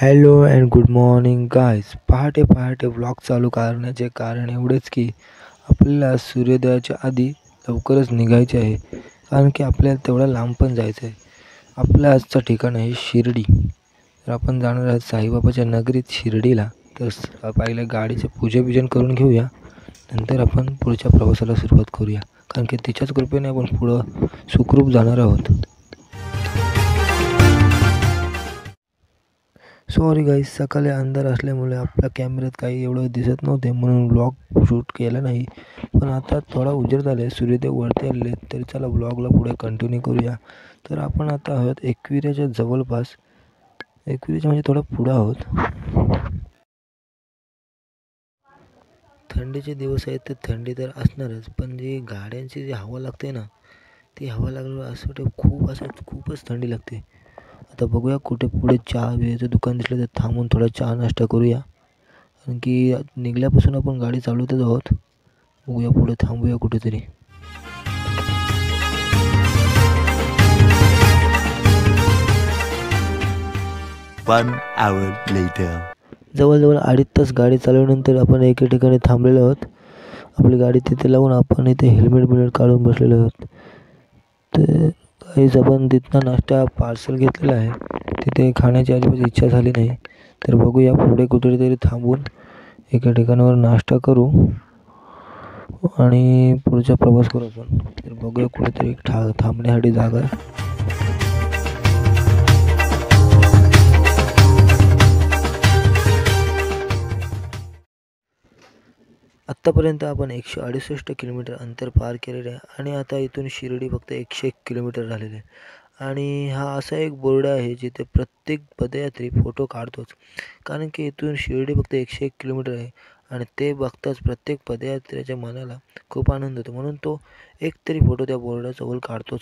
Hello and good morning guys. पहाटे पहाटे vlog चालू करण्याचे कारण एवढेच की आपल्याला सूर्योदयाच्या आधी लवकरच निघायचे आहे, कारण की आपल्याला तेवढा लांब पण जायचं आहे. आपलं आजचं ठिकाण आहे शिर्डी. तर आपण जाणार आहोत साईबाबाच्या नगरीत शिर्डीला. तर पहिले गाडीचे पूजन करून घेऊया, नंतर आपण पुढच्या प्रवासाला सुरुवात करूया, कारण की तिच्याच कृपेने आपण पुढं सुखरूप जाणार आहोत. सॉरी गाईज, सकाळी अंधार असल्यामुळे आपल्या कॅमेऱ्यात काही एवढं दिसत नव्हते, म्हणून व्लॉग शूट केला नाही. पण आता थोडा उजेड झाला आहे, सूर्योदय वरती आलेले आहेत, तरी चला व्लॉगला पुढे कंटिन्यू करूया. तर आपण आता आहोत एकविराच्या जवळपास, एकविराच्या म्हणजे थोडं पुढं आहोत. थंडीचे दिवस आहेत तर थंडी तर असणारच, पण जी गाड्यांची जी हवा लागते ना, ती हवा लागल्यावर असं वाटतं खूपच थंडी लागते. आता बघूया कुठे पुढे चहा बिहाचं दुकान दिसलं तर थांबून थोडा चहा नाश्ता करूया, कारण की निघल्यापासून आपण गाडी चालवतच आहोत. बघूया पुढे थांबूया कुठेतरी. जवळजवळ 2.5 तास गाडी चालवल्यानंतर आपण एके ठिकाणी थांबलेलो आहोत. आपली गाडी तिथे लावून आपण इथे हेल्मेट काढून बसलेलो आहोत. तर काहीच आपण तिथनं नाश्ता पार्सल घेतलेला आहे. तिथे खाण्याची अजिबात इच्छा झाली नाही, तर बघूया पुढे कुठेतरी थांबून एका ठिकाणावर नाश्ता करू आणि पुढचा प्रवास करू आपण. तर बघूया कुठेतरी थांबण्यासाठी जागा आहे. आत्तापर्यंत आपण 168 किलोमीटर अंतर पार केलेले आहे आणि आता इथून शिर्डी फक्त 101 किलोमीटर झालेले आहे. आणि हा असा एक बोर्ड आहे जिथे प्रत्येक पदयात्री फोटो काढतोच, कारण की इथून शिर्डी फक्त 101 किलोमीटर आहे आणि ते बघताच प्रत्येक पदयात्रेच्या मनाला खूप आनंद होतो, म्हणून तो एक तरी फोटो त्या बोर्डाजवळ काढतो.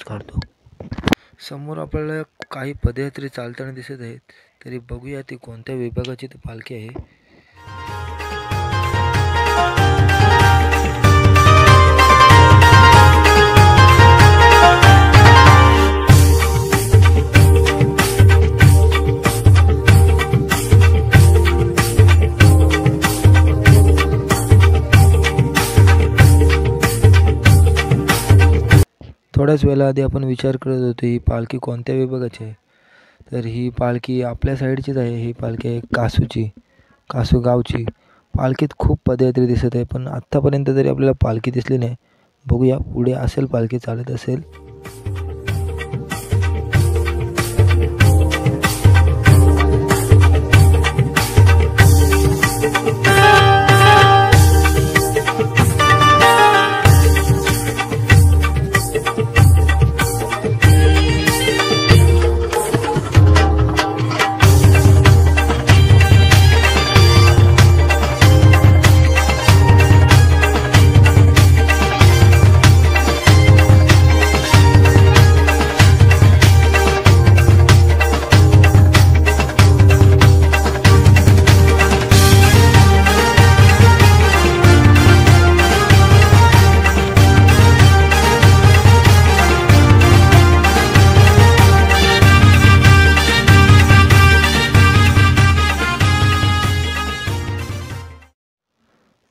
समोर आपल्याला काही पदयात्री चालताना दिसत आहेत, तरी बघूया ती कोणत्या विभागाची ती पालखी आहे. थोड्याच वेळा आधी आपण विचार करत होतो ही पालखी कोणत्या विभागाची आहे. तर ही पालखी आपल्या साईडचीच आहे. ही पालखी आहे कासू गावची. पालखीत खूप पदयात्री दिसत आहे, पण आत्तापर्यंत तरी आपल्याला पालखी दिसली नाही. बघूया पुढे असेल पालखी चालत असेल.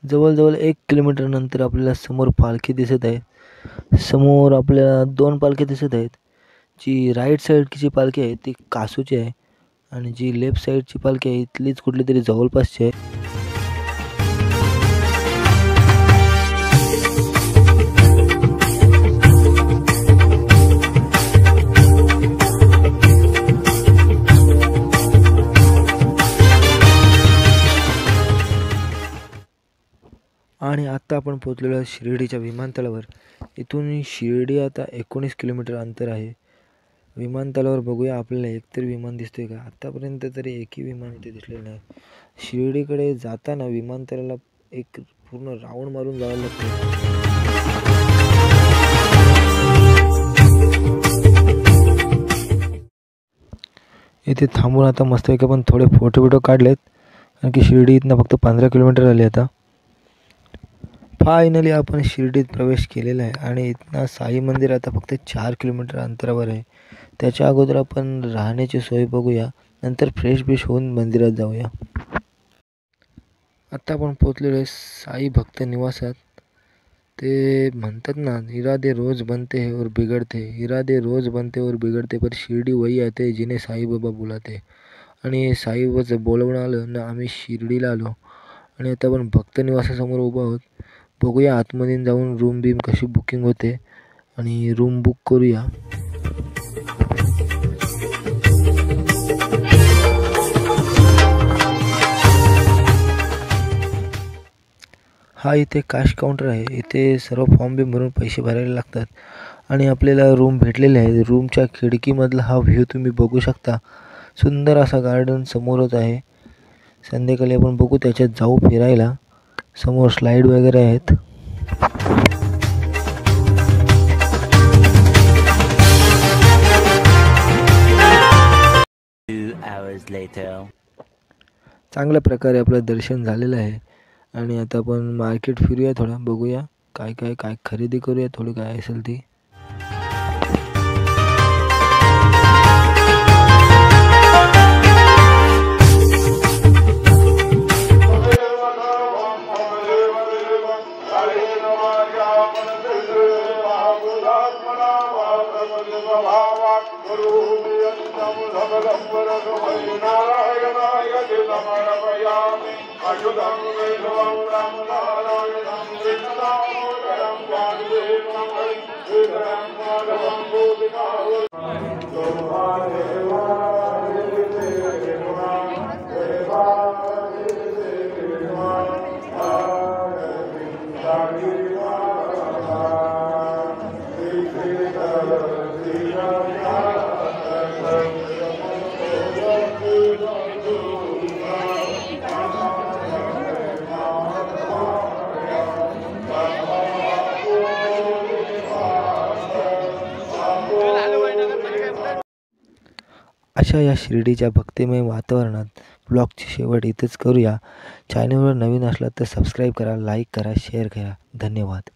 जवळजवळ 1 किलोमीटर नंतर आपल्याला समोर पालखी दिसत आहे. समोर आपल्याला 2 पालखी दिसत आहेत. जी राईट साईडची पालखी आहे ती कासूची आहे आणि जी लेफ्ट साईडची पालखी आहे इथलीच कुठली तरी जवळपासची आहे. आणि आत्ता आपण पोचलेलो आहे शिर्डीच्या विमानतळावर. इथून शिर्डी आता 19 किलोमीटर अंतर आहे. विमानतळावर बघूया आपल्याला एकतरी विमान दिसतोय का. आत्तापर्यंत तरी एकही विमान इथे दिसलेलं नाही. शिर्डीकडे जाताना विमानतळाला एक पूर्ण राऊंड मारून जावं लागतं. इथे थांबून आता मस्तपैकी आपण थोडे फोटो काढलेत, कारण की शिर्डी इथनं फक्त 15 किलोमीटर आले. आता फायनली आपण शिर्डीत प्रवेश केलेला आहे आणि इथनं साई मंदिर आता फक्त 4 किलोमीटर अंतरावर आहे. त्याच्या अगोदर आपण राहण्याची सोय बघूया. नंतर फ्रेश बिश होऊन मंदिरात जाऊया. आता आपण पोचलेलो आहे साई भक्त निवासात. ते म्हणतात ना, इरादे रोज बनते हैं और बिगड़ते, इरादे रोज बनते और बिगड़ते, पर शिर्डी वही आते जिन्हें साईबाबा बुलाते. आणि साईबाबाचं बोलवणं आलं ना आम्ही शिर्डीला आलो. आणि आता आपण भक्त निवासासमोर उभा आहोत. बघूया आतमध्ये जाऊन रूम बीम कशी बुकिंग होते आणि रूम बुक करूया. हा इथे कॅश काउंटर आहे. इथे सर्व फॉर्म बिम भरून पैसे भरायला लागतात आणि आपल्याला रूम भेटलेले आहे. रूमच्या खिडकीमधला हा व्ह्यू तुम्ही बघू शकता. सुंदर असा गार्डन समोरच आहे. संध्याकाळी आपण बघू त्याच्यात जाऊ फिरायला. समोर स्लाईड वगैरे आहेत. चांगल्या प्रकारे आपलं दर्शन झालेलं आहे आणि आता आपण मार्केट फिरूया, थोडं बघूया काय खरेदी करूया, थोडी काय असेल ती. अशा या शिर्डीच्या भक्तिमय वातावरणात ब्लॉगची शेवट इथेच करूया. चॅनलवर नवीन असलात तर सबस्क्राईब करा, लाईक करा, शेअर करा. धन्यवाद.